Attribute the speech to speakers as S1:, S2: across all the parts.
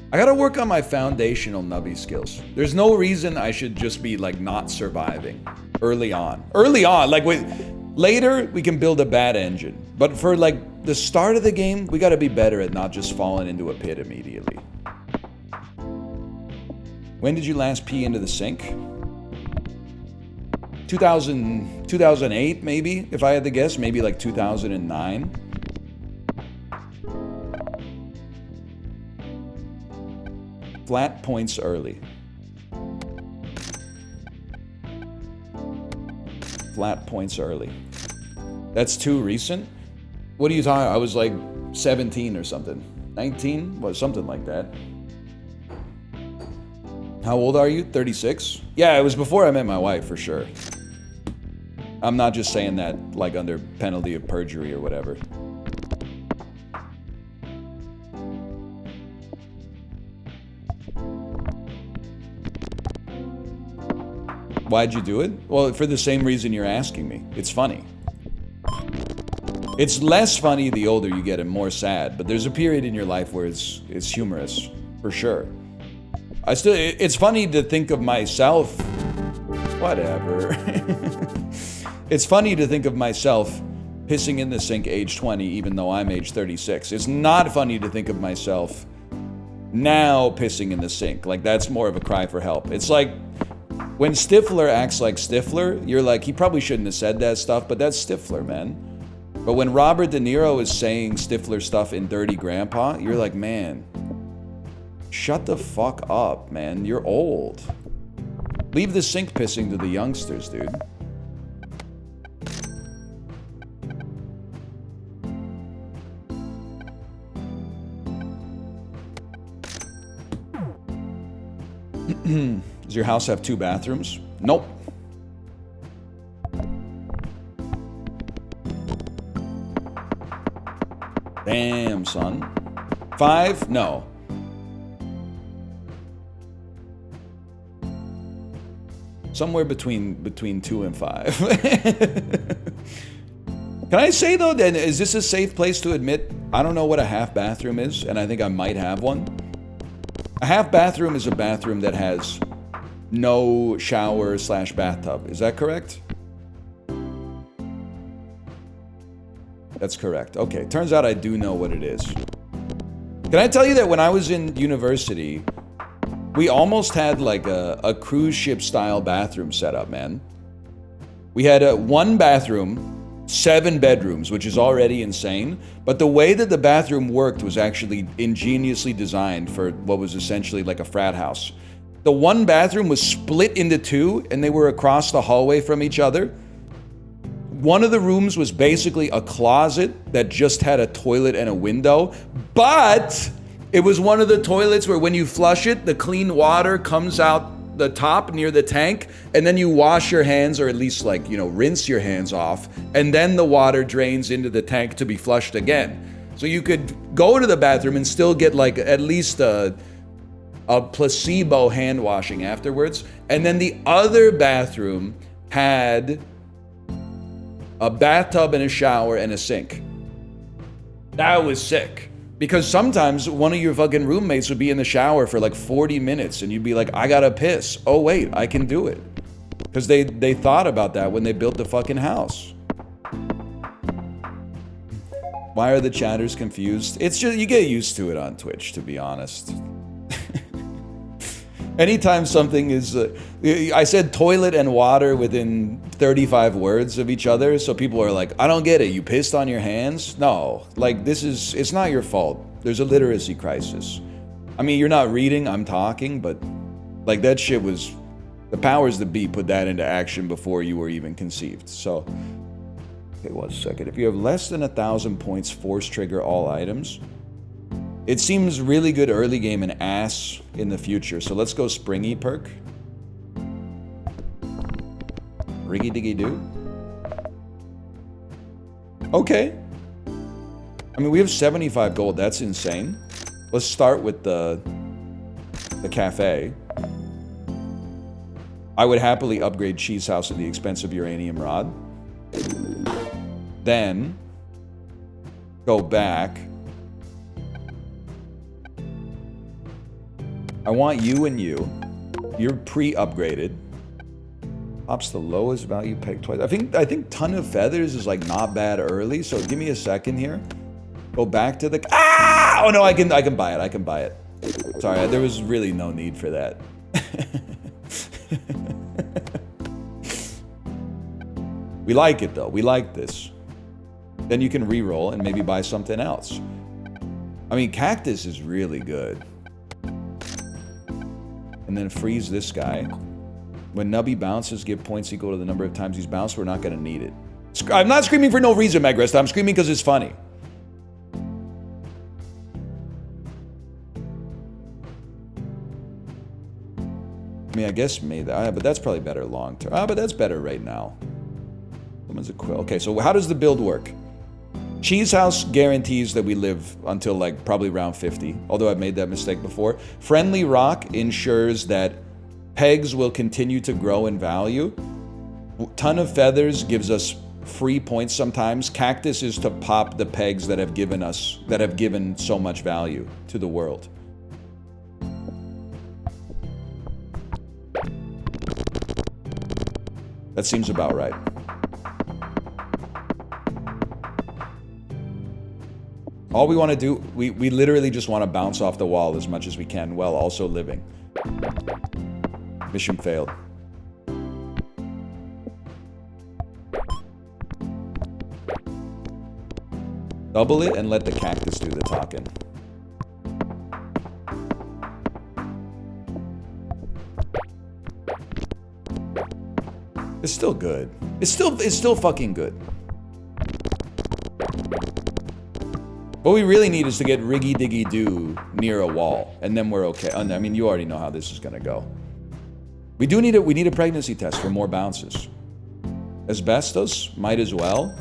S1: I gotta work on my foundational Nubby skills. There's no reason I should just be like not surviving early on. Early on, like later we can build a bad engine. But for like the start of the game, we gotta be better at not just falling into a pit immediately. When did you last pee into the sink? 2008 maybe, if I had to guess, maybe like 2009. Flat points early. Flat points early. That's too recent? What are you talking about? I was like 17 or something. 19? Well, something like that. How old are you? 36? Yeah, it was before I met my wife, for sure. I'm not just saying that like under penalty of perjury or whatever. Why'd you do it? Well, for the same reason you're asking me. It's funny. It's less funny the older you get and more sad, but there's a period in your life where it's humorous, for sure. It's funny to think of myself, whatever. It's funny to think of myself pissing in the sink age 20, even though I'm age 36. It's not funny to think of myself now pissing in the sink. Like, that's more of a cry for help. It's like, when Stifler acts like Stifler, you're like, he probably shouldn't have said that stuff, but that's Stifler, man. But when Robert De Niro is saying Stifler stuff in Dirty Grandpa, you're like, man, shut the fuck up, man. You're old. Leave the sink pissing to the youngsters, dude. Does your house have 2 bathrooms? Nope. Damn, son. 5? No. Somewhere between 2 and 5. Can I say though, then, is this a safe place to admit I don't know what a half bathroom is, and I think I might have one? A half bathroom is a bathroom that has no shower / bathtub. Is that correct? That's correct. Okay, turns out I do know what it is. Can I tell you that when I was in university, we almost had like a cruise ship style bathroom set up, man. We had one bathroom, 7 bedrooms, which is already insane. But the way that the bathroom worked was actually ingeniously designed for what was essentially like a frat house. The one bathroom was split into 2, and they were across the hallway from each other. One of the rooms was basically a closet that just had a toilet and a window, but it was one of the toilets where when you flush it, the clean water comes out the top near the tank, and then you wash your hands, or at least like, you know, rinse your hands off, and then the water drains into the tank to be flushed again. So you could go to the bathroom and still get like at least a placebo hand washing afterwards. And then the other bathroom had a bathtub and a shower and a sink. That was sick. Because sometimes one of your fucking roommates would be in the shower for like 40 minutes and you'd be like, I gotta piss. Oh wait, I can do it. Because they thought about that when they built the fucking house. Why are the chatters confused? It's just, you get used to it on Twitch, to be honest. Anytime something is, I said toilet and water within 35 words of each other, so people are like, I don't get it, you pissed on your hands? No, like it's not your fault. There's a literacy crisis. I mean, you're not reading, I'm talking, but like that shit was, the powers that be put that into action before you were even conceived, so. Okay, 1 second. If you have less than 1,000 points, force trigger all items. It seems really good early game and ass in the future. So let's go springy perk. Riggy diggy do. Okay. I mean, we have 75 gold. That's insane. Let's start with the cafe. I would happily upgrade Cheese House at the expense of Uranium Rod. Then go back. I want you and you. You're pre-upgraded. Pops the lowest value peg twice. I think Ton of Feathers is like not bad early, so give me a second here. Go back to the... Ah! Oh no, I can buy it. I can buy it. Sorry, there was really no need for that. We like it though. We like this. Then you can re-roll and maybe buy something else. I mean, Cactus is really good. And then freeze this guy. When Nubby bounces, give points equal to the number of times he's bounced. We're not going to need it. I'm not screaming for no reason, Megrist. I'm screaming because it's funny. I mean, I guess maybe that, but that's probably better long term. But that's better right now. Someone's a quill. Okay, so how does the build work? Cheese House guarantees that we live until like probably round 50, although I've made that mistake before. Friendly Rock ensures that pegs will continue to grow in value. Ton of Feathers gives us free points sometimes. Cactus is to pop the pegs that have given so much value to the world. That seems about right. All we want to do, we literally just want to bounce off the wall as much as we can while also living. Mission failed. Double it and let the cactus do the talking. It's still good. It's still fucking good. What we really need is to get Riggy Diggy Doo near a wall, and then we're okay. I mean, you already know how this is gonna go. We need a pregnancy test for more bounces. Asbestos, might as well.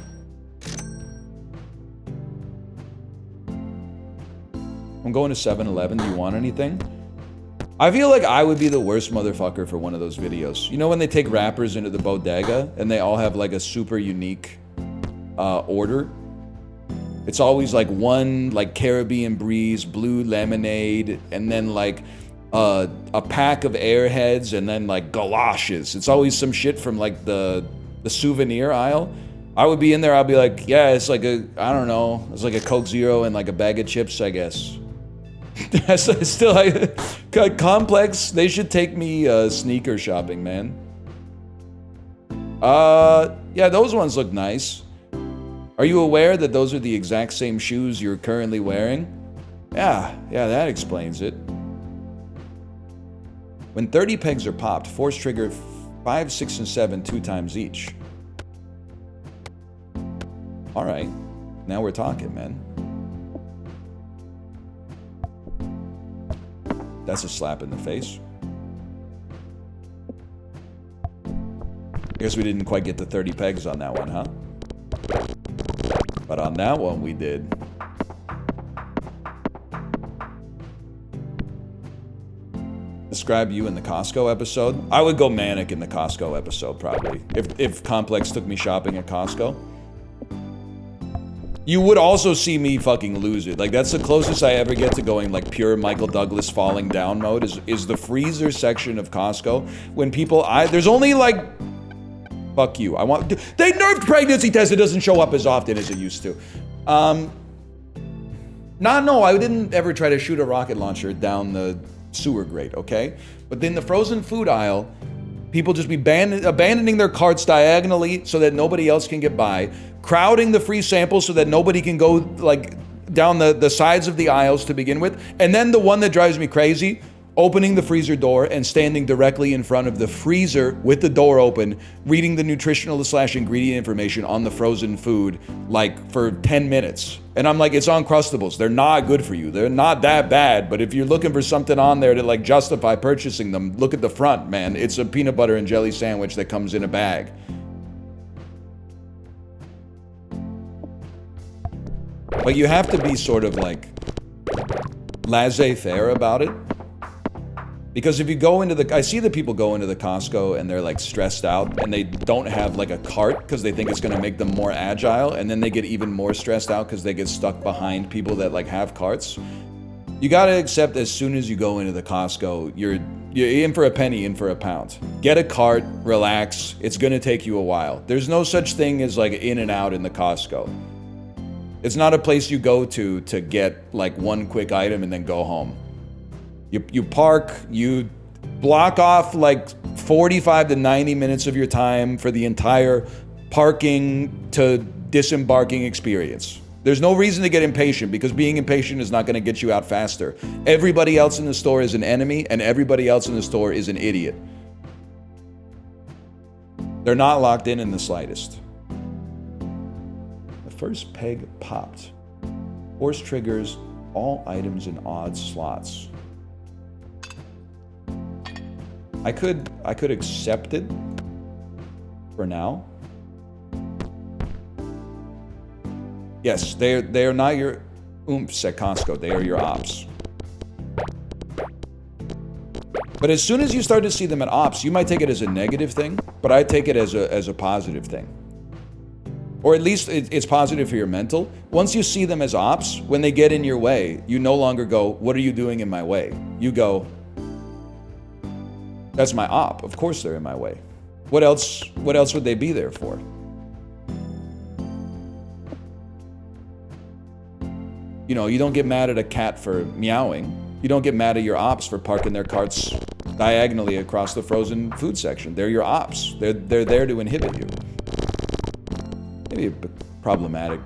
S1: I'm going to 7-Eleven. Do you want anything? I feel like I would be the worst motherfucker for one of those videos. You know when they take rappers into the bodega and they all have like a super unique order? It's always like one like Caribbean Breeze, blue lemonade, and then like a pack of Airheads, and then like galoshes. It's always some shit from like the souvenir aisle. I would be in there, I'd be like, yeah, it's like I don't know, it's like a Coke Zero and like a bag of chips, I guess. That's still like, Complex, they should take me sneaker shopping, man. Yeah, those ones look nice. Are you aware that those are the exact same shoes you're currently wearing? Yeah, that explains it. When 30 pegs are popped, force trigger 5, 6, and 7 2 times each. Alright, now we're talking, man. That's a slap in the face. I guess we didn't quite get the 30 pegs on that one, huh? But on that one, we did. Describe you in the Costco episode. I would go manic in the Costco episode, probably. If Complex took me shopping at Costco. You would also see me fucking lose it. Like, that's the closest I ever get to going, like, pure Michael Douglas falling down mode is the freezer section of Costco. When people, there's only, like, fuck you. They nerfed pregnancy test. It doesn't show up as often as it used to. No, I didn't ever try to shoot a rocket launcher down the sewer grate, okay? But then the frozen food aisle, people just be abandoning their carts diagonally so that nobody else can get by, crowding the free samples so that nobody can go like down the sides of the aisles to begin with, and then the one that drives me crazy, opening the freezer door and standing directly in front of the freezer with the door open, reading the nutritional/ingredient information on the frozen food like for 10 minutes. And I'm like, it's Uncrustables. They're not good for you. They're not that bad. But if you're looking for something on there to like justify purchasing them, look at the front, man. It's a peanut butter and jelly sandwich that comes in a bag. But you have to be sort of like laissez-faire about it. Because if you go into I see that people go into the Costco and they're like stressed out and they don't have like a cart because they think it's going to make them more agile, and then they get even more stressed out because they get stuck behind people that like have carts. You gotta accept as soon as you go into the Costco, you're in for a penny, in for a pound. Get a cart, relax. It's gonna take you a while. There's no such thing as like in and out in the Costco. It's not a place you go to get like one quick item and then go home. You park, you block off like 45 to 90 minutes of your time for the entire parking to disembarking experience. There's no reason to get impatient because being impatient is not going to get you out faster. Everybody else in the store is an enemy and everybody else in the store is an idiot. They're not locked in the slightest. The first peg popped. Force triggers all items in odd slots. I could accept it for now. Yes, they are not your oomphs at Costco. They are your ops. But as soon as you start to see them at ops, you might take it as a negative thing, but I take it as a positive thing. Or at least it's positive for your mental. Once you see them as ops, when they get in your way, you no longer go, what are you doing in my way? You go, that's my op. Of course they're in my way. What else would they be there for? You know, you don't get mad at a cat for meowing. You don't get mad at your ops for parking their carts diagonally across the frozen food section. They're your ops. They're there to inhibit you. Maybe a problematic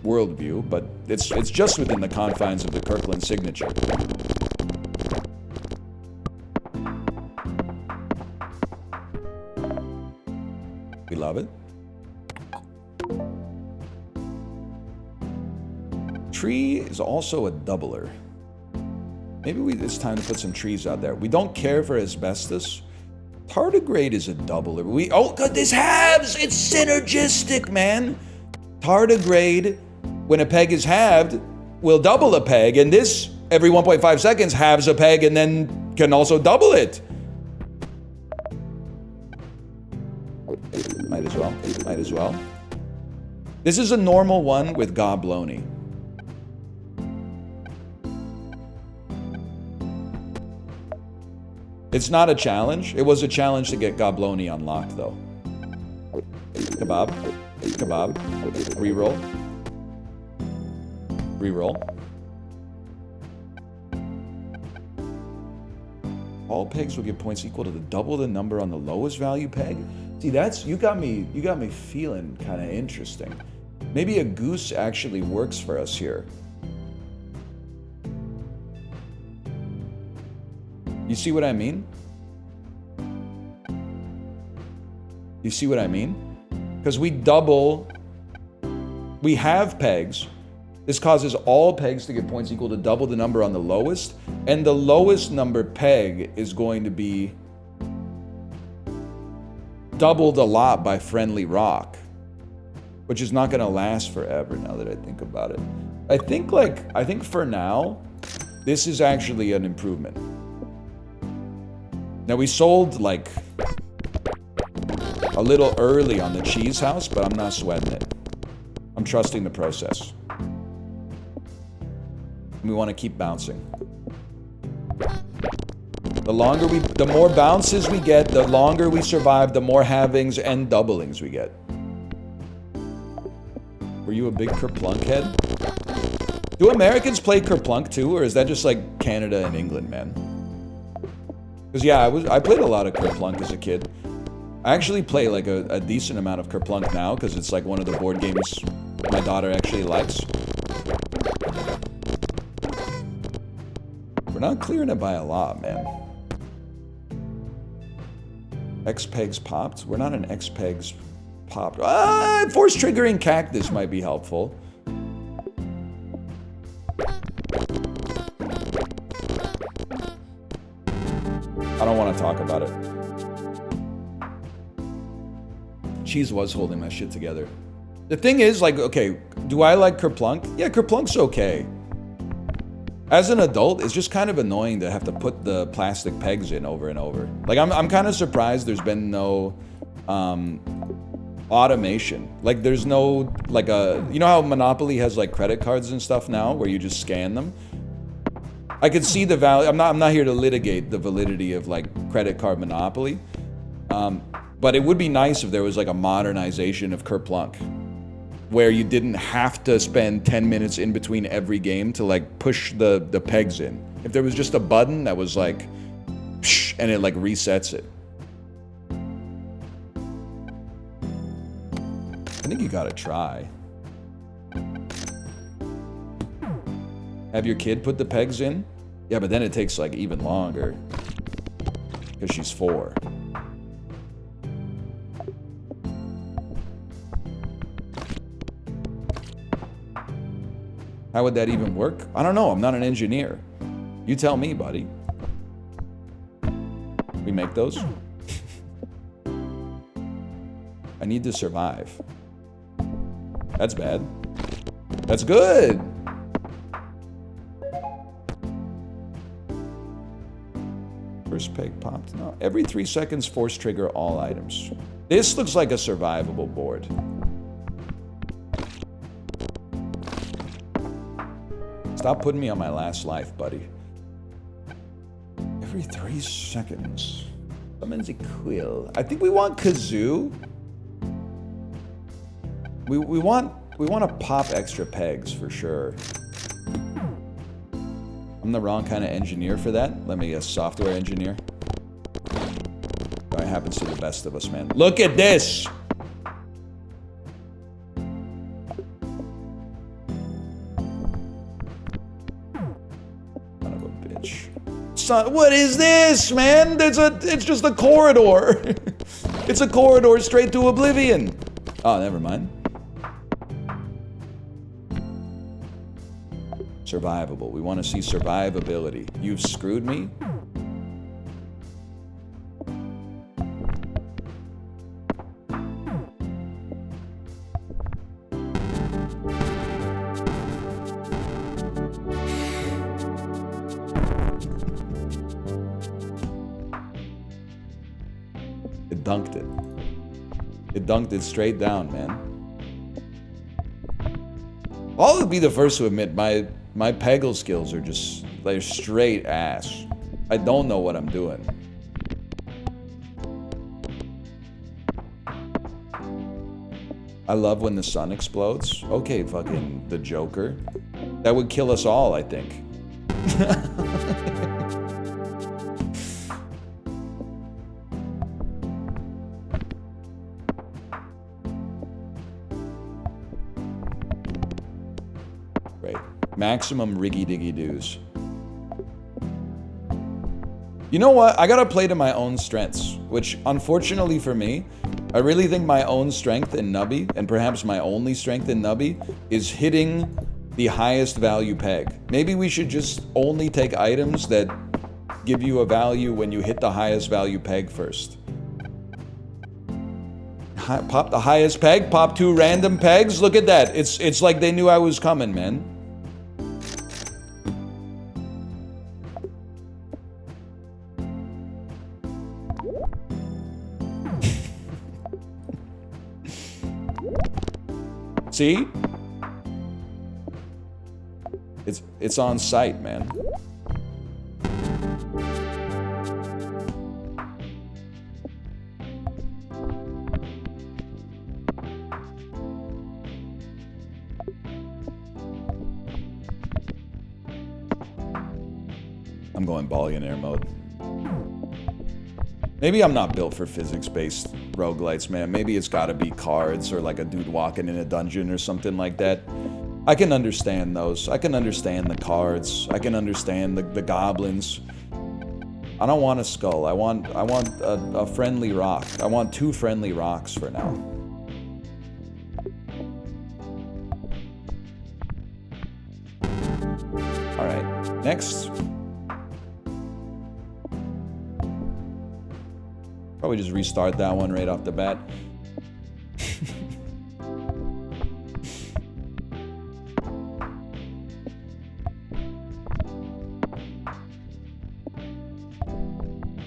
S1: worldview, but it's just within the confines of the Kirkland signature. We love it. Tree is also a doubler. Maybe it's time to put some trees out there. We don't care for asbestos. Tardigrade is a doubler. Oh, God, this halves! It's synergistic, man! Tardigrade, when a peg is halved, will double a peg, and this, every 1.5 seconds, halves a peg and then can also double it. Might as well. Might as well. This is a normal one with Goblonny. It's not a challenge. It was a challenge to get Goblonny unlocked, though. Kebab. Kebab. Reroll. Reroll. All pegs will get points equal to double the number on the lowest value peg. See, that's you got me feeling kind of interesting. Maybe a goose actually works for us here. You see what I mean? You see what I mean? Because we have pegs. This causes all pegs to get points equal to double the number on the lowest, and the lowest number peg is going to be doubled a lot by friendly rock, which is not going to last forever now that I think about it. I think for now, this is actually an improvement. Now, we sold, like, a little early on the cheese house, but I'm not sweating it. I'm trusting the process. We want to keep bouncing. The more bounces we get, the longer we survive, the more halvings and doublings we get. Were you a big Kerplunk head? Do Americans play Kerplunk too, or is that just, like, Canada and England, man? Because, yeah, I played a lot of Kerplunk as a kid. I actually play, like, a decent amount of Kerplunk now, because it's, like, one of the board games my daughter actually likes. We're not clearing it by a lot, man. X-Pegs popped? We're not an X-Pegs popped. Force triggering cactus might be helpful. I don't want to talk about it. Cheese was holding my shit together. The thing is, like, okay, do I like Kerplunk? Yeah, Kerplunk's okay. As an adult, it's just kind of annoying to have to put the plastic pegs in over and over. Like, I'm kind of surprised there's been no automation. Like there's no, like you know how Monopoly has like credit cards and stuff now where you just scan them? I could see the value. I'm not here to litigate the validity of like credit card Monopoly. But it would be nice if there was like a modernization of Kerplunk where you didn't have to spend 10 minutes in between every game to like push the pegs in. If there was just a button that was like, psh, and it like resets it. I think you gotta try. Have your kid put the pegs in? Yeah, but then it takes like even longer. Because she's 4. How would that even work? I don't know, I'm not an engineer. You tell me, buddy. We make those? I need to survive. That's bad. That's good! First peg popped. No. Every 3 seconds, force trigger all items. This looks like a survivable board. Stop putting me on my last life, buddy. Every 3 seconds. Summons a quill. I think we want Kazoo. We want to pop extra pegs for sure. I'm the wrong kind of engineer for that. Let me guess, software engineer. That happens to the best of us, man. Look at this! Son of a bitch. Son, what is this, man? It's just a corridor. It's a corridor straight to oblivion. Oh, never mind. Survivable. We want to see survivability. You've screwed me? It dunked it. It dunked it straight down, man. I'll be the first to admit my Peggle skills are just, they're straight ass. I don't know what I'm doing. I love when the sun explodes. Okay, fucking the Joker. That would kill us all, I think. Maximum riggy-diggy-doos. You know what? I gotta play to my own strengths, which, unfortunately for me, I really think my own strength in Nubby, and perhaps my only strength in Nubby, is hitting the highest value peg. Maybe we should just only take items that give you a value when you hit the highest value peg first. Pop the highest peg, pop 2 random pegs. Look at that. It's like they knew I was coming, man. See? It's on site, man. I'm going billionaire mode. Maybe I'm not built for physics-based roguelites, man. Maybe it's gotta be cards or like a dude walking in a dungeon or something like that. I can understand those. I can understand the cards. I can understand the goblins. I don't want a skull. I want a friendly rock. I want 2 friendly rocks for now. Alright, next. Probably just restart that one right off the bat.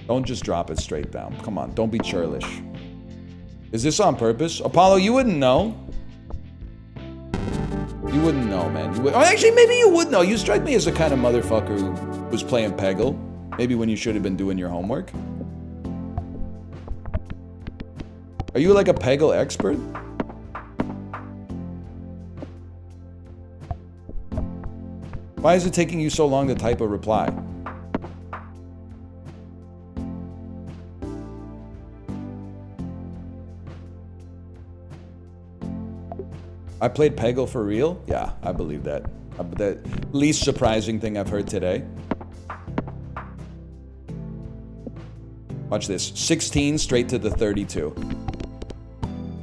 S1: Don't just drop it straight down. Come on, don't be churlish. Is this on purpose? Apollo, you wouldn't know. You wouldn't know, man. Oh, actually, maybe you would know. You strike me as the kind of motherfucker who was playing Peggle. Maybe when you should have been doing your homework. Are you like a Peggle expert? Why is it taking you so long to type a reply? I played Peggle for real? Yeah, I believe that. The least surprising thing I've heard today. Watch this. 16 straight to the 32.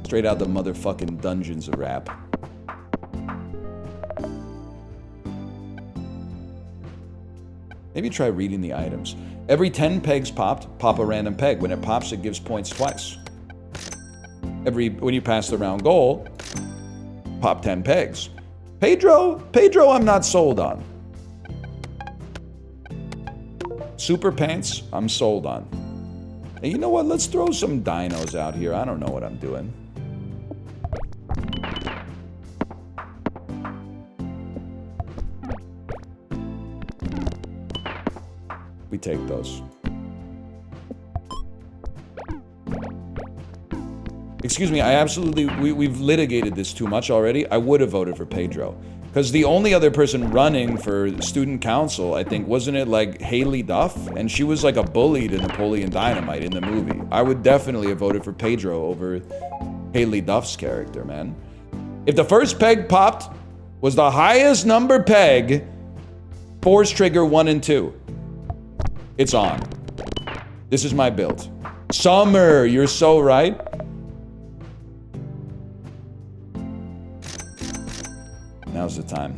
S1: Straight out the motherfucking dungeons of rap. Maybe try reading the items. Every 10 pegs popped, pop a random peg. When it pops, it gives points twice. When you pass the round goal, pop 10 pegs. Pedro, I'm not sold on. Super Pants, I'm sold on. Hey, you know what? Let's throw some dinos out here. I don't know what I'm doing. We take those. Excuse me, I absolutely... We've litigated this too much already. I would have voted for Pedro. Because the only other person running for student council, I think, wasn't it like Haley Duff? And she was like a bully to Napoleon Dynamite in the movie. I would definitely have voted for Pedro over Haley Duff's character, man. If the first peg popped was the highest number peg, Force Trigger 1 and 2. It's on. This is my build. Summer, you're so right. Now's the time.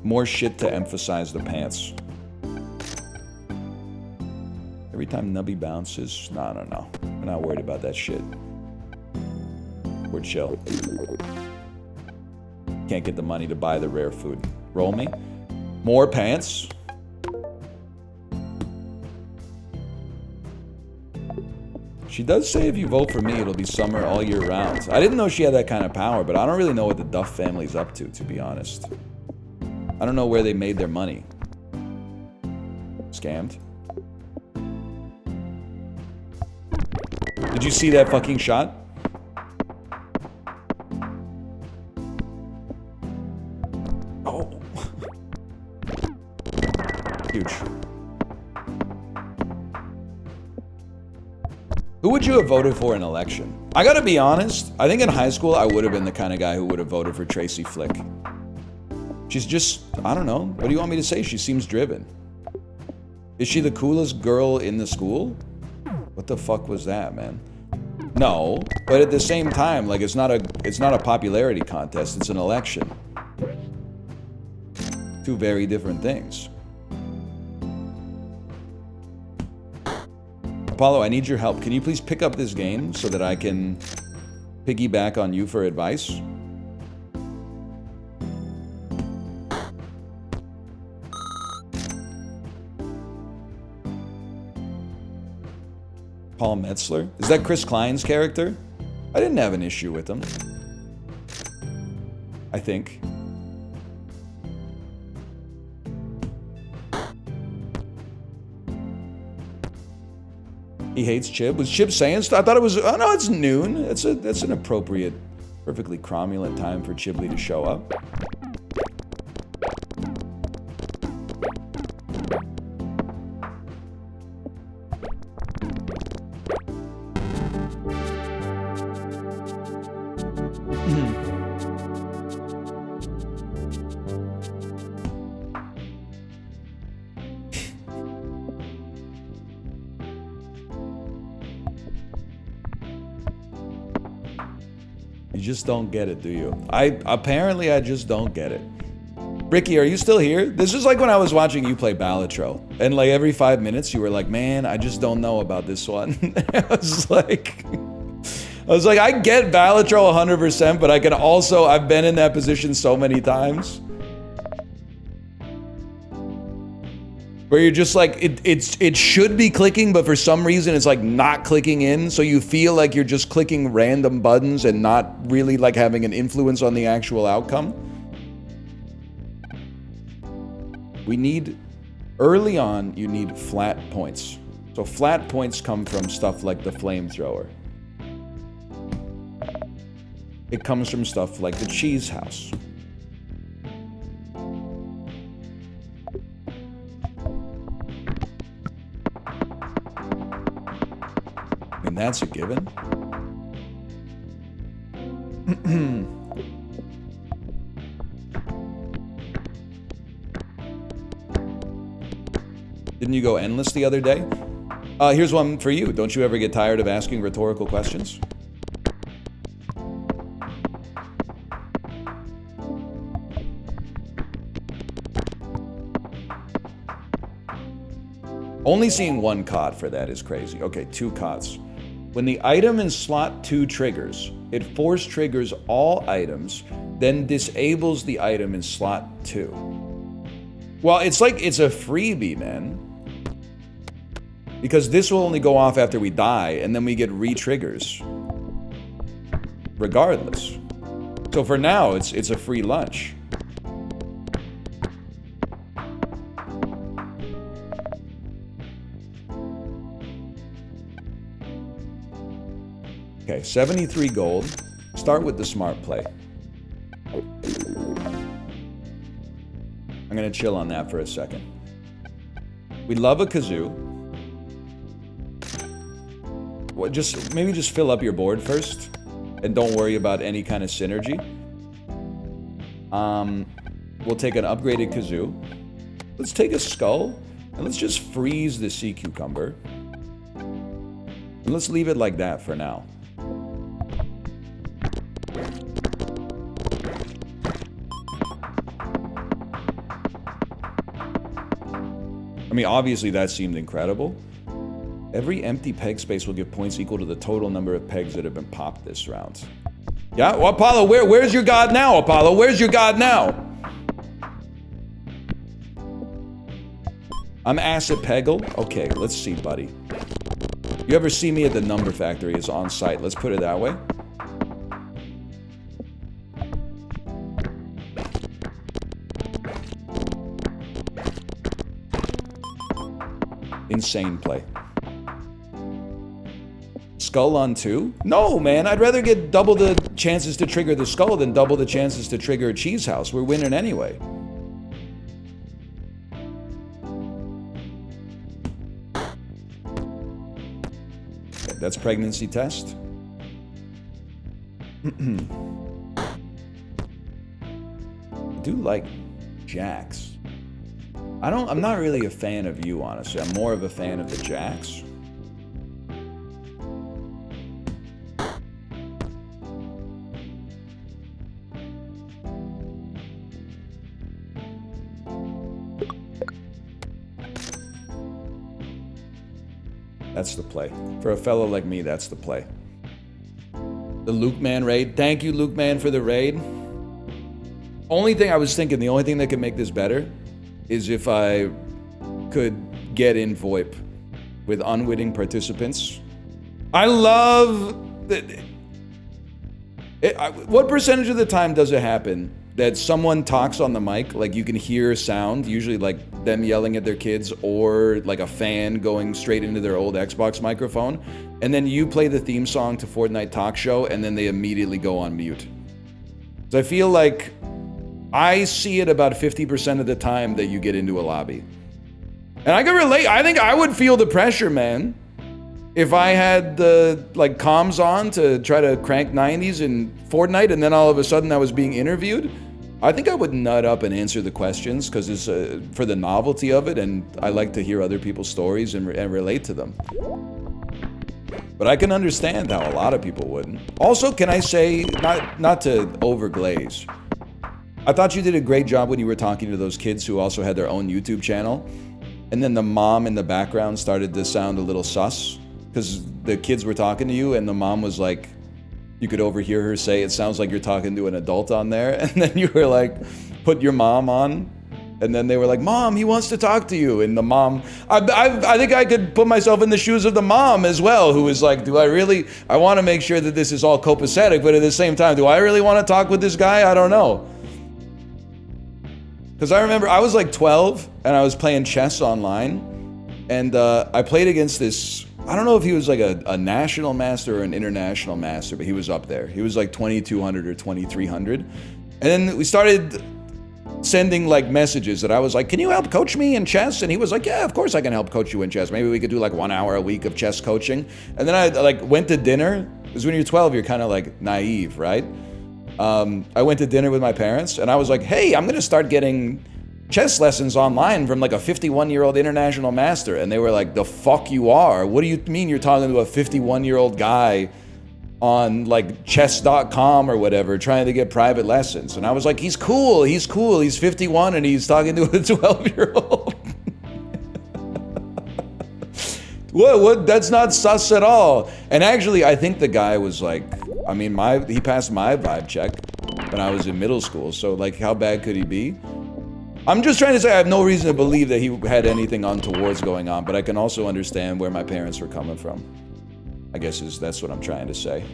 S1: More shit to emphasize the pants. Every time Nubby bounces, no. We're not worried about that shit. We're chill. Can't get the money to buy the rare food. Roll me. More pants. She does say if you vote for me, it'll be summer all year round. I didn't know she had that kind of power, but I don't really know what the Duff family's up to be honest. I don't know where they made their money. Scammed. Did you see that fucking shot? Oh. Huge. Who would you have voted for in an election? I gotta be honest, I think in high school I would have been the kind of guy who would have voted for Tracy Flick. She's just, I don't know, what do you want me to say? She seems driven. Is she the coolest girl in the school? What the fuck was that, man? No, but at the same time, like it's not a popularity contest, it's an election. Two very different things. Apollo, I need your help. Can you please pick up this game so that I can piggyback on you for advice? Paul Metzler? Is that Chris Klein's character? I didn't have an issue with him. I think. He hates Chib. Was Chib saying stuff? I thought it was... Oh, no, it's noon. That's an appropriate, perfectly cromulent time for Chiblee to show up. You just don't get it, do you? Apparently I just don't get it. Ricky, are you still here? This is like when I was watching you play Balatro. And like every 5 minutes you were like, man, I just don't know about this one. I was like, I get Balatro 100%, but I can also, I've been in that position so many times. Where you're just like, it should be clicking, but for some reason it's like not clicking in, so you feel like you're just clicking random buttons and not really like having an influence on the actual outcome. We need, early on, you need flat points. So flat points come from stuff like the flamethrower. It comes from stuff like the cheese house. And that's a given. Didn't you go endless the other day? Here's one for you. Don't you ever get tired of asking rhetorical questions? Only seeing one COD for that is crazy. Okay, 2 CODs. When the item in slot 2 triggers, it force triggers all items, then disables the item in slot 2. Well, it's like it's a freebie, man. Because this will only go off after we die, and then we get re-triggers. Regardless. So for now, it's a free lunch. Okay, 73 gold. Start with the smart play. I'm gonna chill on that for a second. We love a kazoo. Well, maybe just fill up your board first, and don't worry about any kind of synergy. We'll take an upgraded kazoo. Let's take a skull, and let's just freeze the sea cucumber. And let's leave it like that for now. I mean, obviously that seemed incredible. Every empty peg space will give points equal to the total number of pegs that have been popped this round. Yeah, well, Apollo, where's your god now, Apollo? Where's your god now? I'm Acid Peggle? Okay, let's see, buddy. You ever see me at the Number Factory is on site. Let's put it that way. Insane play. Skull on 2? No, man. I'd rather get double the chances to trigger the skull than double the chances to trigger a cheese house. We're winning anyway. Okay, that's pregnancy test. I do like jacks. I'm not really a fan of you, honestly. I'm more of a fan of the jacks. That's the play. For a fellow like me, that's the play. The Luke Man raid. Thank you, Luke Man, for the raid. Only thing I was thinking, the only thing that could make this better is if I could get in VoIP with unwitting participants. I love... what percentage of the time does it happen that someone talks on the mic, like you can hear sound, usually like them yelling at their kids or like a fan going straight into their old Xbox microphone, and then you play the theme song to Fortnite Talk Show and then they immediately go on mute? So I feel like I see it about 50% of the time that you get into a lobby. And I can relate. I think I would feel the pressure, man. If I had the like comms on to try to crank 90s in Fortnite and then all of a sudden I was being interviewed, I think I would nut up and answer the questions because it's for the novelty of it, and I like to hear other people's stories and relate to them. But I can understand how a lot of people wouldn't. Also, can I say, not to overglaze, I thought you did a great job when you were talking to those kids who also had their own YouTube channel, and then the mom in the background started to sound a little sus, because the kids were talking to you and the mom was like, you could overhear her say, it sounds like you're talking to an adult on there, and then you were like, put your mom on, And then they were like, Mom, he wants to talk to you. And the mom, I think I could put myself in the shoes of the mom as well, who was like, I want to make sure that this is all copacetic, but at the same time, do I really want to talk with this guy? I don't know. Because I remember I was like 12 and I was playing chess online, and I played against this, I don't know if he was like a national master or an international master, but he was up there. He was like 2200 or 2300. And then we started sending like messages that I was like, can you help coach me in chess? And he was like, yeah, of course I can help coach you in chess. Maybe we could do like 1 hour a week of chess coaching. And then I like went to dinner, because when you're 12, you're kind of like naive, right? I went to dinner with my parents and I was like, hey, I'm gonna start getting chess lessons online from like a 51-year-old international master. And they were like, the fuck you are? What do you mean you're talking to a 51-year-old guy on like chess.com or whatever, trying to get private lessons? And I was like, he's cool, he's 51 and he's talking to a 12-year-old. What? That's not sus at all. And actually, I think the guy was like, I mean, he passed my vibe check when I was in middle school, so like, how bad could he be? I'm just trying to say I have no reason to believe that he had anything untowards going on, but I can also understand where my parents were coming from. I guess that's what I'm trying to say.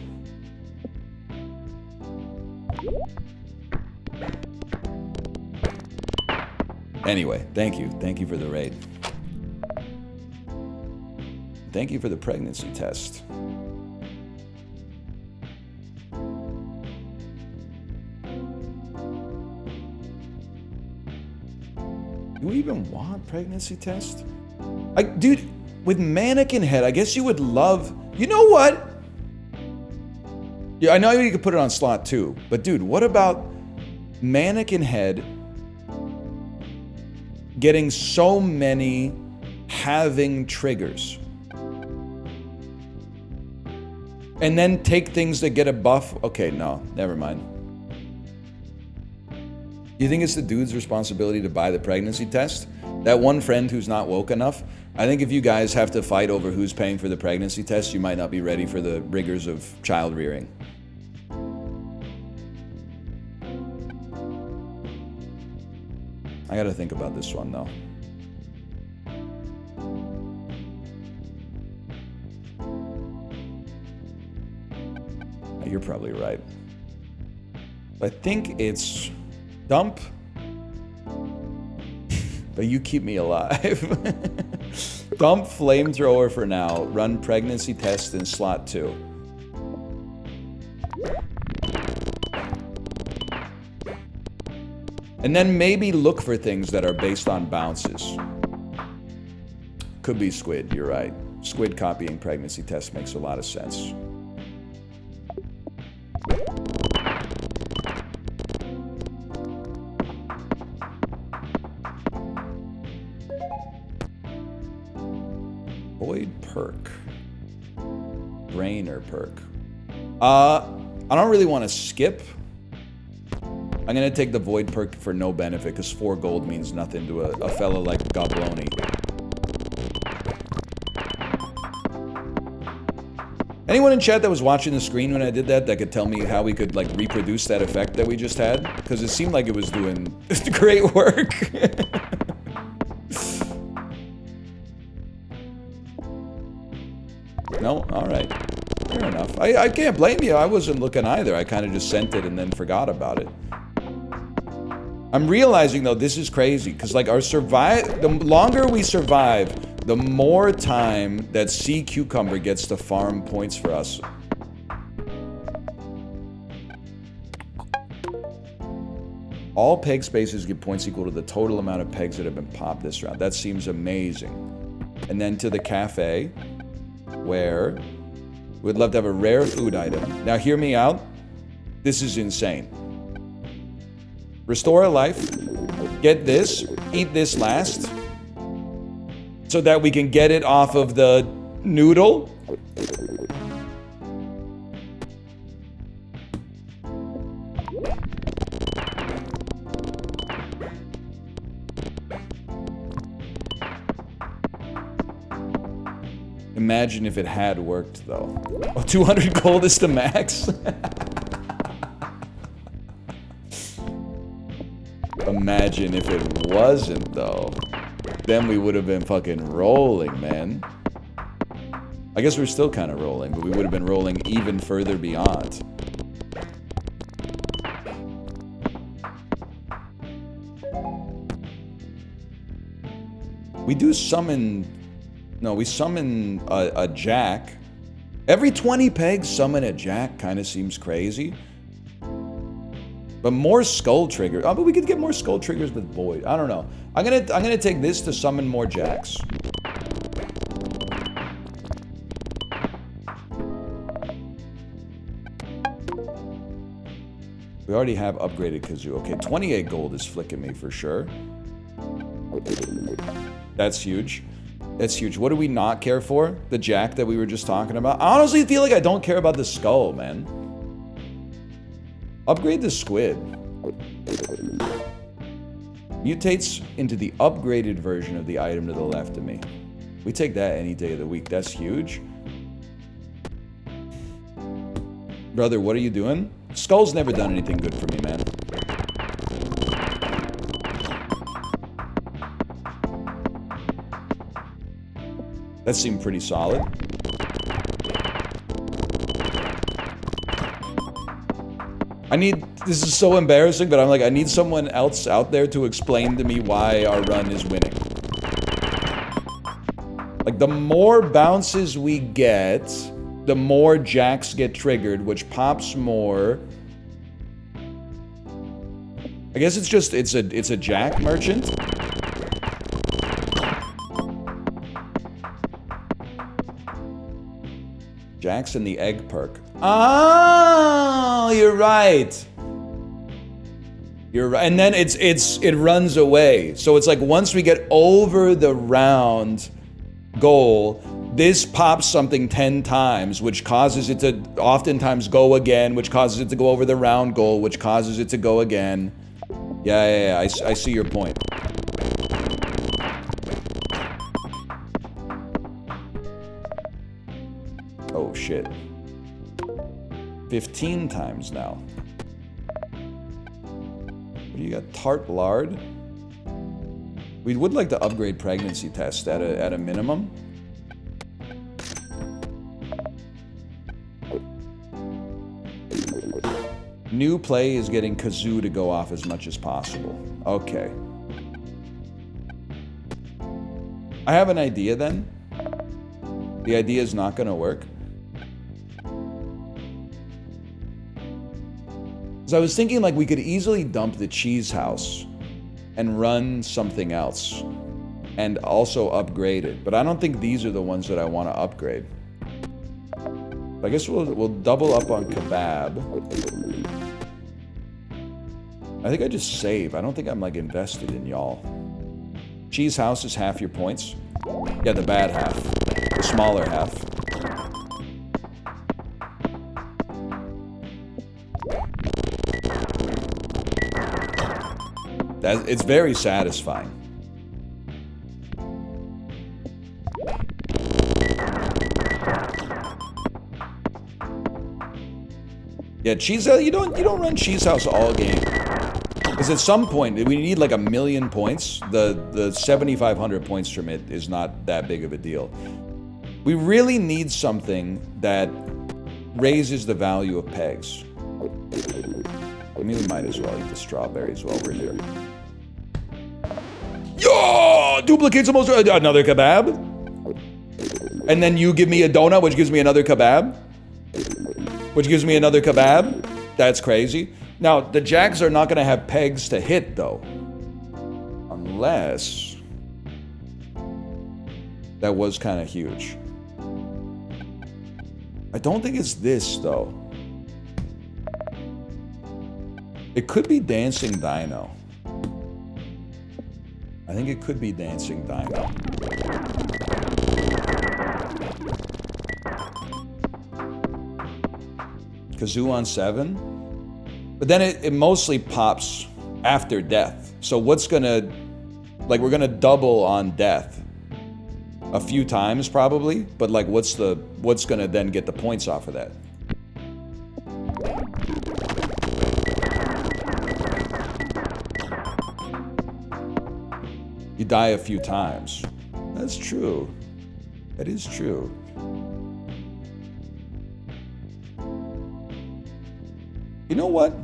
S1: Anyway, thank you. Thank you for the raid. Thank you for the pregnancy test. Do we even want pregnancy test? Dude, with mannequin head, I guess you would love... You know what? Yeah, I know you could put it on slot 2, but dude, what about mannequin head getting so many having triggers? And then take things that get a buff? Okay, no, never mind. You think it's the dude's responsibility to buy the pregnancy test? That one friend who's not woke enough? I think if you guys have to fight over who's paying for the pregnancy test, you might not be ready for the rigors of child rearing. I gotta think about this one though. You're probably right. I think it's dump, but you keep me alive. Dump flamethrower for now. Run pregnancy test in slot 2. And then maybe look for things that are based on bounces. Could be squid, you're right. Squid copying pregnancy test makes a lot of sense. Void perk. Brainer perk. I don't really want to skip. I'm gonna take the void perk for no benefit, because 4 gold means nothing to a fella like Goblonny. Anyone in chat that was watching the screen when I did that could tell me how we could like reproduce that effect that we just had? Because it seemed like it was doing great work. No? Alright. Fair enough. I can't blame you. I wasn't looking either. I kind of just sent it and then forgot about it. I'm realizing though, this is crazy, because like the longer we survive, the more time that Sea Cucumber gets to farm points for us. All peg spaces give points equal to the total amount of pegs that have been popped this round. That seems amazing. And then to the cafe, where we'd love to have a rare food item. Now hear me out. This is insane. Restore a life, get this, eat this last, so that we can get it off of the noodle. Imagine if it had worked though. Oh, 200 gold is the max? Imagine if it wasn't, though. Then we would have been fucking rolling, man. I guess we're still kind of rolling, but we would have been rolling even further beyond. We do summon... No, we summon a jack. Every 20 pegs, summon a jack kind of seems crazy. But more skull triggers. Oh, but we could get more skull triggers with Void. I don't know. I'm gonna take this to summon more jacks. We already have upgraded Kazoo. Okay, 28 gold is flicking me for sure. That's huge. That's huge. What do we not care for? The jack that we were just talking about? I honestly feel like I don't care about the skull, man. Upgrade the squid. Mutates into the upgraded version of the item to the left of me. We take that any day of the week. That's huge. Brother, what are you doing? Skull's never done anything good for me, man. That seemed pretty solid. This is so embarrassing, but I'm like, I need someone else out there to explain to me why our run is winning. Like, the more bounces we get, the more jacks get triggered, which pops more. I guess it's just, it's a jack merchant. Jacks and the egg perk. Oh, you're right. You're right. And then it runs away. So it's like once we get over the round goal, this pops something 10 times, which causes it to oftentimes go again, which causes it to go over the round goal, which causes it to go again. Yeah, I see your point. Oh, shit. 15 times now. What do you got? Tart lard? We would like to upgrade pregnancy test at a minimum. New play is getting Kazoo to go off as much as possible. Okay. I have an idea then. The idea is not going to work. So I was thinking like we could easily dump the cheese house and run something else and also upgrade it. But I don't think these are the ones that I want to upgrade. I guess we'll double up on kebab. I think I just save. I don't think I'm like invested in y'all. Cheese house is half your points. Yeah, the bad half. The smaller half. It's very satisfying. Yeah, cheese house. You don't run cheese house all game. Because at some point we need like 1,000,000 points. The 7,500 points from it is not that big of a deal. We really need something that raises the value of pegs. I mean, we might as well eat the strawberries while we're here. Yo! Duplicates almost another kebab. And then you give me a donut, which gives me another kebab. Which gives me another kebab. That's crazy. Now, the jacks are not going to have pegs to hit, though. Unless... that was kind of huge. I don't think it's this, though. It could be Dancing Dino. I think it could be Dancing Dino. Kazoo on 7? But then it mostly pops after death. So what's gonna... like, we're gonna double on death. A few times, probably. But, like, what's gonna then get the points off of that? die a few times. That's true. That is true. You know what?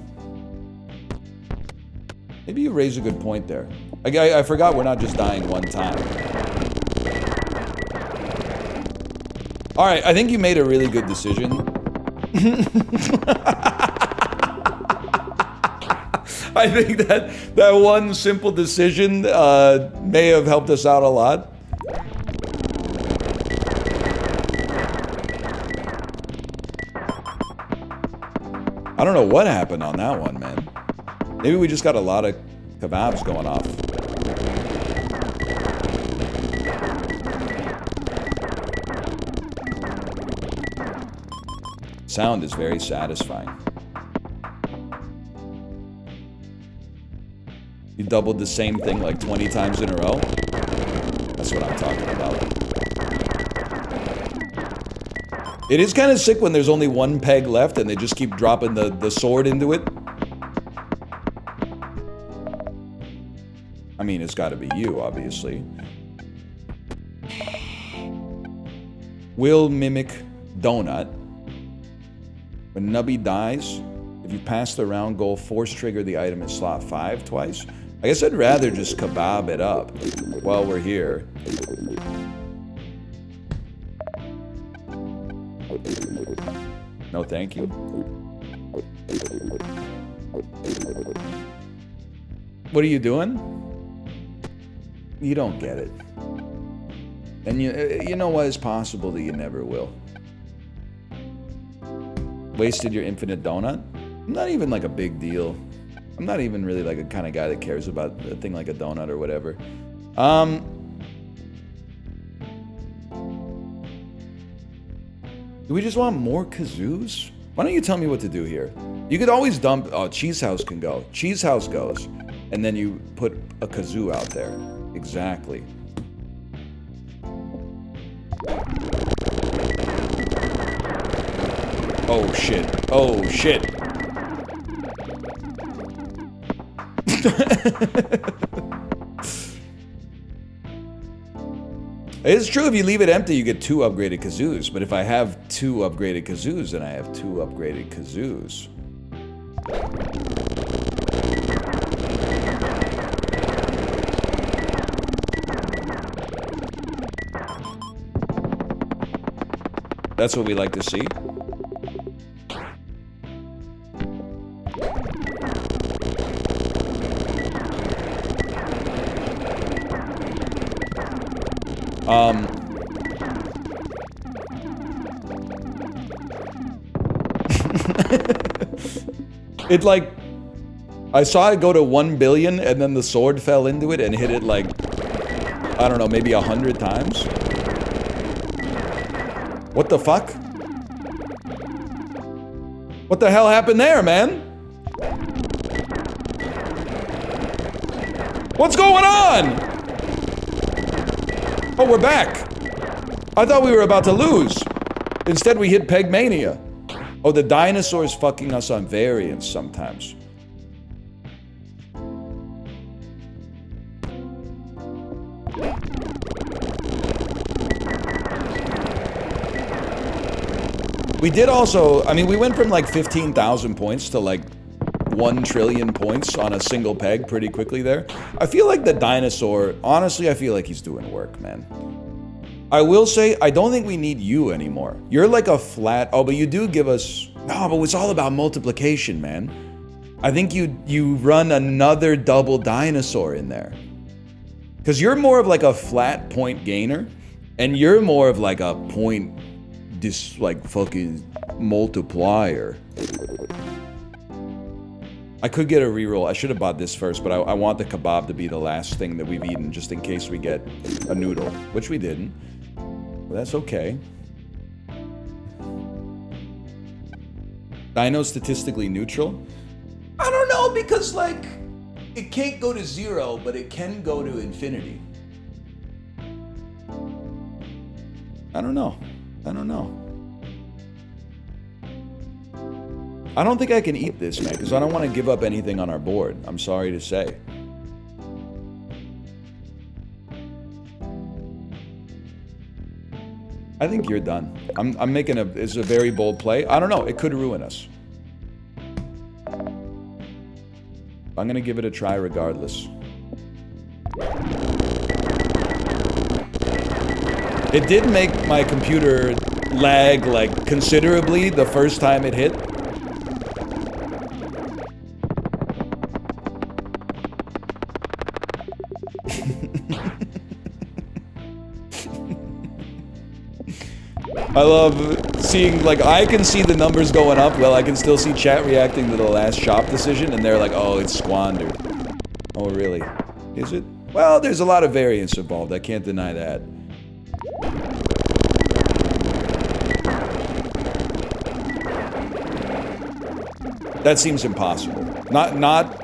S1: Maybe you raise a good point there. I forgot we're not just dying one time. Alright, I think you made a really good decision. I think that one simple decision may have helped us out a lot. I don't know what happened on that one, man. Maybe we just got a lot of kebabs going off. Sound is very satisfying. You doubled the same thing like 20 times in a row? That's what I'm talking about. It is kind of sick when there's only one peg left and they just keep dropping the sword into it. I mean, it's gotta be you, obviously. Will mimic donut. When Nubby dies, if you pass the round goal, force trigger the item in slot 5 twice. I guess I'd rather just kebab it up while we're here. No, thank you. What are you doing? You don't get it. And you know what? It's possible that you never will. Wasted your infinite donut? I'm not even like a big deal. I'm not even really like a kind of guy that cares about a thing like a donut or whatever. Do we just want more kazoos? Why don't you tell me what to do here? You could always dump... Oh, Cheese House can go. Cheese House goes. And then you put a kazoo out there. Exactly. Oh, shit. Oh, shit. It's true, if you leave it empty, you get 2 upgraded kazoos. But if I have 2 upgraded kazoos, then I have 2 upgraded kazoos. That's what we like to see. It like, I saw it go to 1 billion and then the sword fell into it and hit it like, I don't know, maybe 100 times. What the fuck? What the hell happened there, man? What's going on? Oh, we're back. I thought we were about to lose. Instead, we hit Pegmania. Oh, the dinosaur's fucking us on variants sometimes. We did also, I mean, we went from like 15,000 points to like 1 trillion points on a single peg pretty quickly there. I feel like the dinosaur, honestly, I feel like he's doing work, man. I will say, I don't think we need you anymore. You're like a flat, oh, but you do give us, no, but it's all about multiplication, man. I think you run another double dinosaur in there. Because you're more of like a flat point gainer, and you're more of like a point, like fucking multiplier. I could get a reroll. I should have bought this first, but I want the kebab to be the last thing that we've eaten, just in case we get a noodle, which we didn't. But that's okay. Dino statistically neutral? I don't know, because like, it can't go to 0, but it can go to infinity. I don't know. I don't know. I don't think I can eat this, man, because I don't want to give up anything on our board. I'm sorry to say. I think you're done. I'm making it's a very bold play. I don't know. It could ruin us. I'm gonna give it a try regardless. It did make my computer lag like considerably the first time it hit. I love seeing, like, I can see the numbers going up while I can still see chat reacting to the last shop decision, and they're like, oh, it's squandered. Oh, really? Is it? Well, there's a lot of variance involved. I can't deny that. That seems impossible. Not...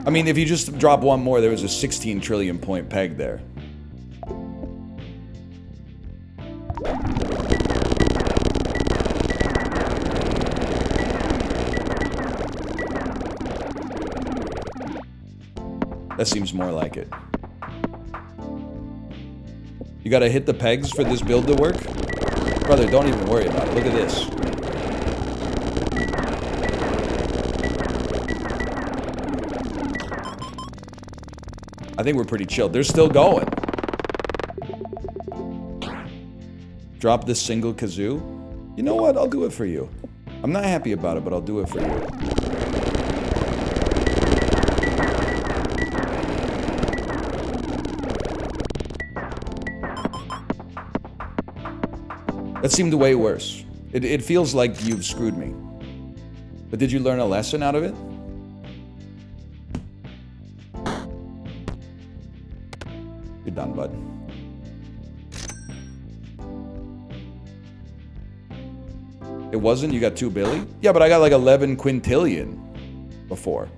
S1: I mean, if you just drop one more, there was a 16 trillion point peg there. That seems more like it. You gotta hit the pegs for this build to work? Brother, don't even worry about it. Look at this. I think we're pretty chilled. They're still going. Drop this single kazoo. You know what? I'll do it for you. I'm not happy about it, but I'll do it for you. That seemed way worse. It feels like you've screwed me. But did you learn a lesson out of it? You're done, bud. It wasn't? You got 2 billy? Yeah, but I got like 11 quintillion before.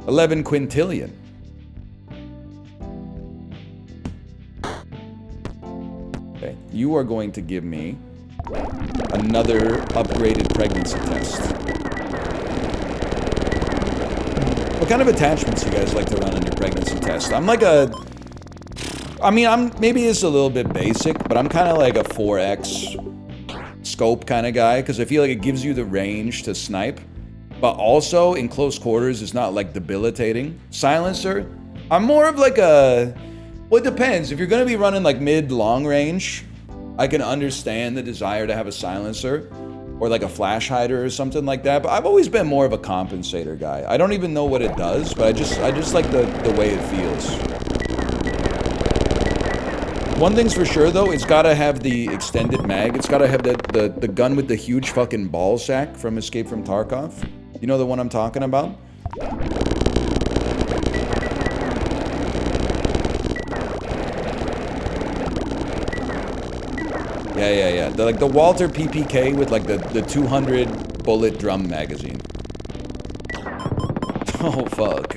S1: 11 quintillion. Okay, you are going to give me another upgraded pregnancy test. What kind of attachments do you guys like to run on your pregnancy test? I'm like a... I mean, maybe it's a little bit basic, but I'm kind of like a 4x scope kind of guy, because I feel like it gives you the range to snipe, but also in close quarters, it's not like debilitating. Silencer, I'm more of like a... Well, it depends. If you're going to be running like mid-long range, I can understand the desire to have a silencer or like a flash hider or something like that, but I've always been more of a compensator guy. I don't even know what it does, but I just like the way it feels. One thing's for sure though, it's gotta have the extended mag. It's gotta have the gun with the huge fucking ball sack from Escape from Tarkov. You know the one I'm talking about? Yeah. Like the Walter PPK with like the 200 bullet drum magazine. Oh fuck.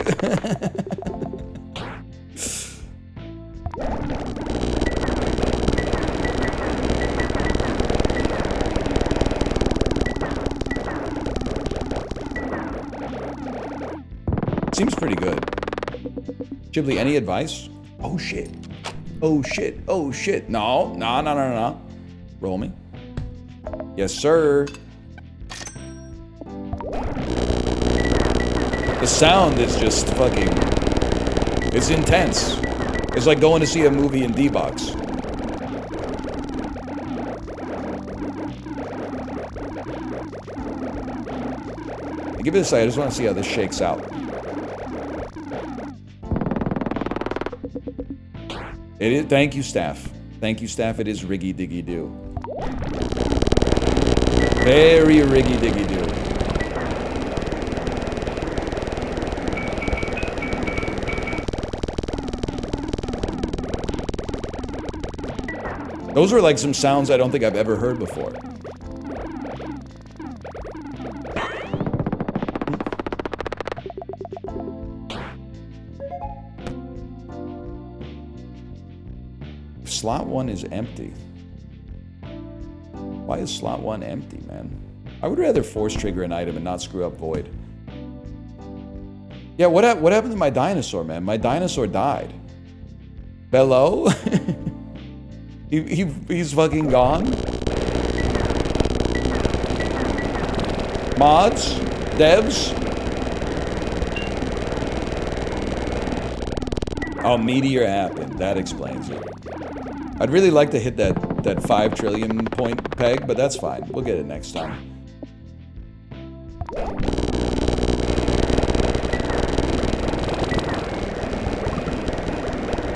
S1: Seems pretty good. Ghibli, any advice? Oh shit. Oh shit. Oh shit. No. Roll me. Yes, sir. The sound is just fucking... It's intense. It's like going to see a movie in D-Box. Give it a second. I just want to see how this shakes out. It is, thank you, staff. Thank you, staff. It is riggy diggy do. Very riggy diggy do. Those were like some sounds I don't think I've ever heard before. Slot 1 is empty. Why is slot 1 empty, man? I would rather force trigger an item and not screw up void. Yeah, what happened to my dinosaur, man? My dinosaur died. Bello? He's fucking gone. Mods? Devs? Oh, meteor happened. That explains it. I'd really like to hit that 5 trillion point peg, but that's fine. We'll get it next time.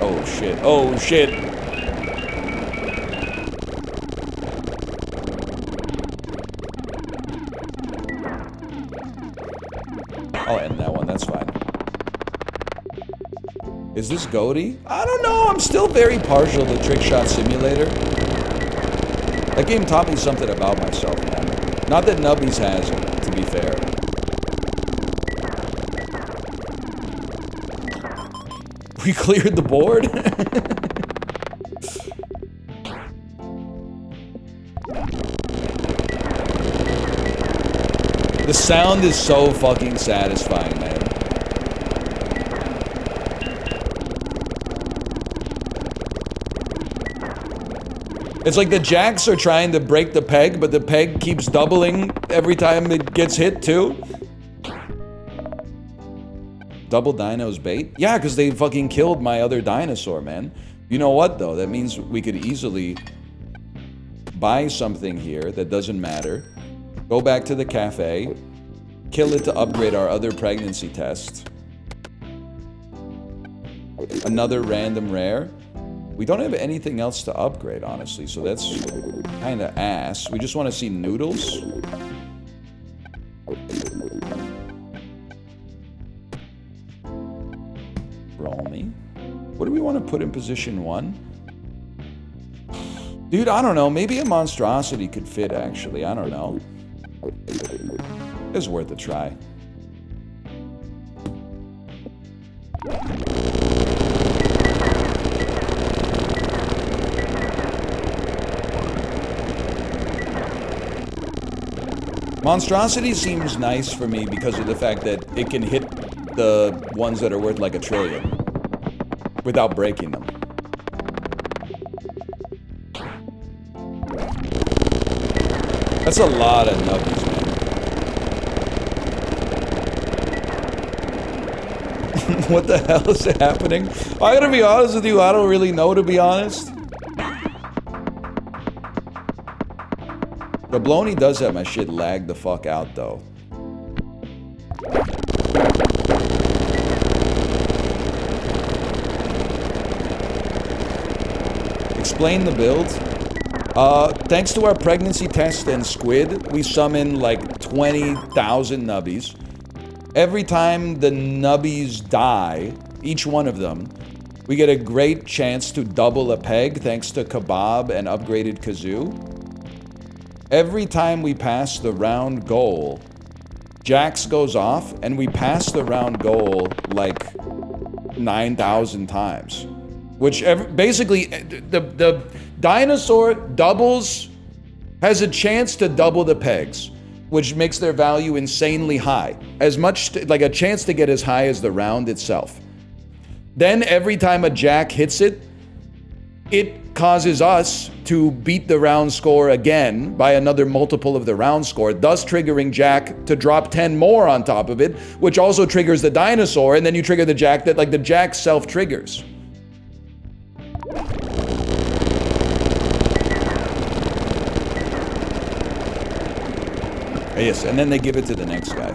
S1: Oh shit. Oh shit. I'll end that one, that's fine. Is this Goaty? I don't know, I'm still very partial to Trick Shot Simulator. That game taught me something about myself, man. Not that Nubby's hasn't, to be fair. We cleared the board? The sound is so fucking satisfying, man. It's like the jacks are trying to break the peg, but the peg keeps doubling every time it gets hit, too. Double dinos bait? Yeah, because they fucking killed my other dinosaur, man. You know what, though? That means we could easily buy something here that doesn't matter. Go back to the cafe. Kill it to upgrade our other pregnancy test. Another random rare. We don't have anything else to upgrade, honestly, so that's kind of ass. We just want to see noodles. Roll me. What do we want to put in position 1? Dude, I don't know. Maybe a monstrosity could fit, actually. I don't know. It's worth a try. Monstrosity seems nice for me because of the fact that it can hit the ones that are worth like 1 trillion without breaking them. That's a lot of nubbies, man. What the hell is happening? I gotta be honest with you, I don't really know, to be honest. Goblonny does have my shit lagged the fuck out, though. Explain the build. Thanks to our pregnancy test and squid, we summon like 20,000 nubbies. Every time the nubbies die, each one of them, we get a great chance to double a peg thanks to Kebab and upgraded Kazoo. Every time we pass the round goal, Jax goes off, and we pass the round goal like 9,000 times. Which basically, the dinosaur doubles, has a chance to double the pegs, which makes their value insanely high. As much, like a chance to get as high as the round itself. Then every time a Jack hits it, it causes us to beat the round score again by another multiple of the round score, thus triggering Jack to drop 10 more on top of it, which also triggers the dinosaur, and then you trigger the Jack that, like, the Jack self-triggers. Yes, and then they give it to the next guy.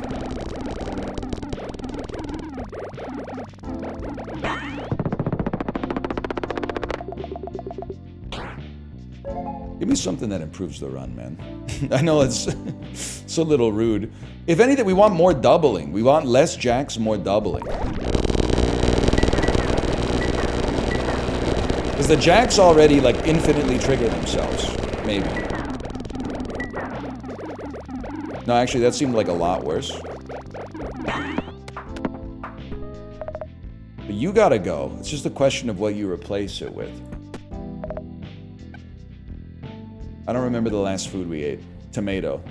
S1: Give me something that improves the run, man. I know it's a little rude. If anything, we want more doubling. We want less jacks, more doubling. Because the jacks already, like, infinitely trigger themselves. Maybe. No, actually, that seemed like a lot worse. But you gotta go. It's just a question of what you replace it with. I don't remember the last food we ate. Tomato.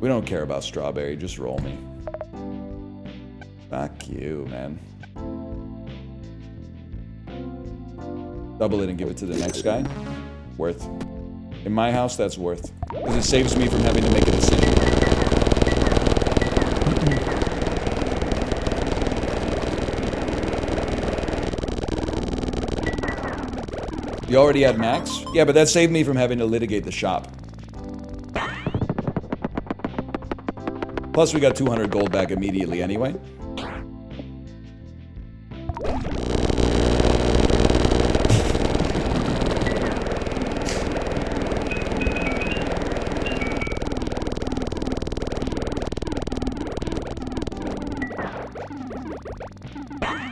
S1: We don't care about strawberry, just roll me. Fuck you, man. Double it and give it to the next guy. Worth. In my house, that's worth. Because it saves me from having to make a decision. You already had max? Yeah, but that saved me from having to litigate the shop. Plus, we got 200 gold back immediately anyway.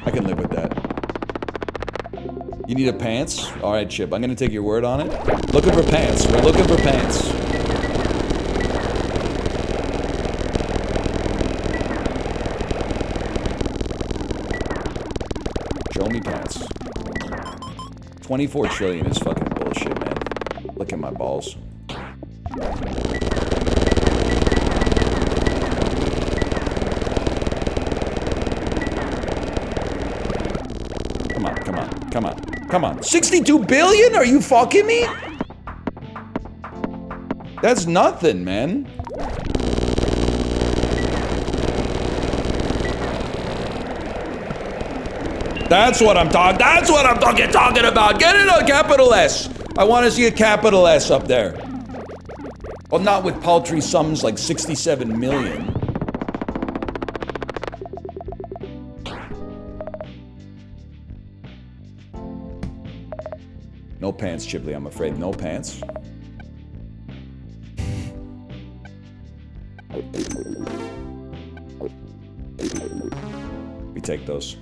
S1: I can live with that. You need a pants? Alright, Chip, I'm gonna take your word on it. Looking for pants. We're looking for pants. Show me pants. 24 trillion is fucking bullshit, man. Look at my balls. Come on, come on, come on, come on. 62 billion? Are you fucking me? That's nothing, man. That's what I'm talking. That's what I'm talking about. Get it a capital S. I want to see a capital S up there. Well, not with paltry sums like 67 million. No pants, Chipley, I'm afraid. No pants. We take those.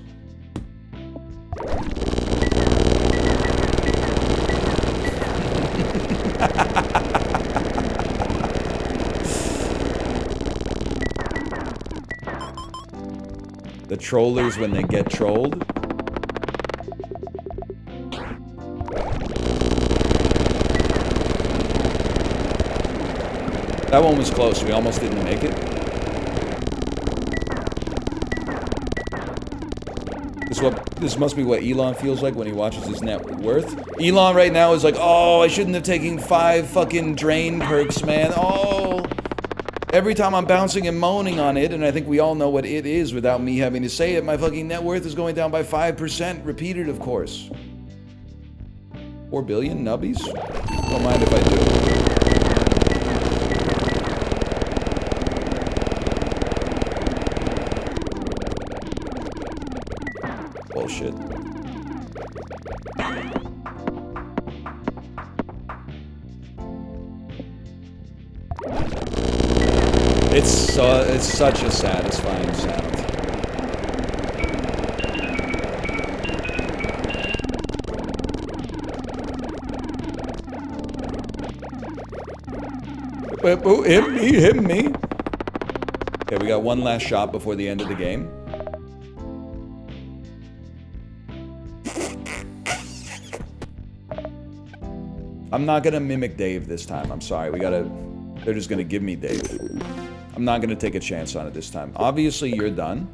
S1: The trollers when they get trolled. That one was close. We almost didn't make it. This must be what Elon feels like when he watches his net worth. Elon right now is like, oh, I shouldn't have taken 5 fucking drain perks, man. Oh. Every time I'm bouncing and moaning on it, and I think we all know what it is without me having to say it, my fucking net worth is going down by 5%. Repeated, of course. 4 billion nubbies? Don't mind if I do. Bullshit. It's such a satisfying sound. Oh, hit me. Okay, we got one last shot before the end of the game. I'm not gonna mimic Dave this time. I'm sorry. They're just gonna give me Dave. I'm not gonna take a chance on it this time. Obviously, you're done.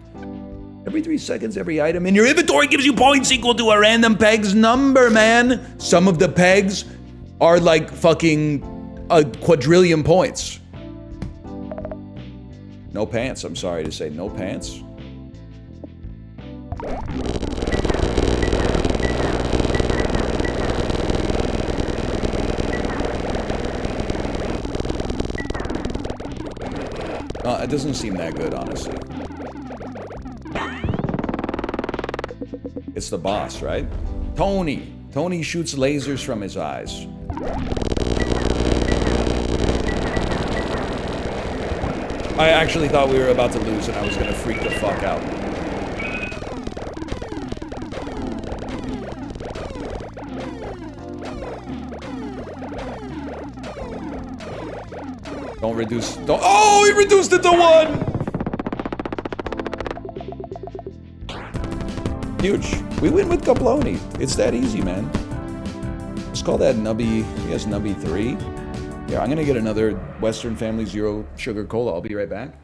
S1: Every 3 seconds, every item in your inventory gives you points equal to a random peg's number, man. Some of the pegs are like fucking a quadrillion points. No pants. I'm sorry to say, no pants. It doesn't seem that good, honestly. It's the boss, right? Tony. Tony shoots lasers from his eyes. I actually thought we were about to lose and I was gonna freak the fuck out. Don't reduce. Don't. Oh, he reduced it to 1! Huge. We win with Goblonny. It's that easy, man. Let's call that Nubby. He has Nubby 3. Yeah, I'm gonna get another Western Family Zero Sugar Cola. I'll be right back.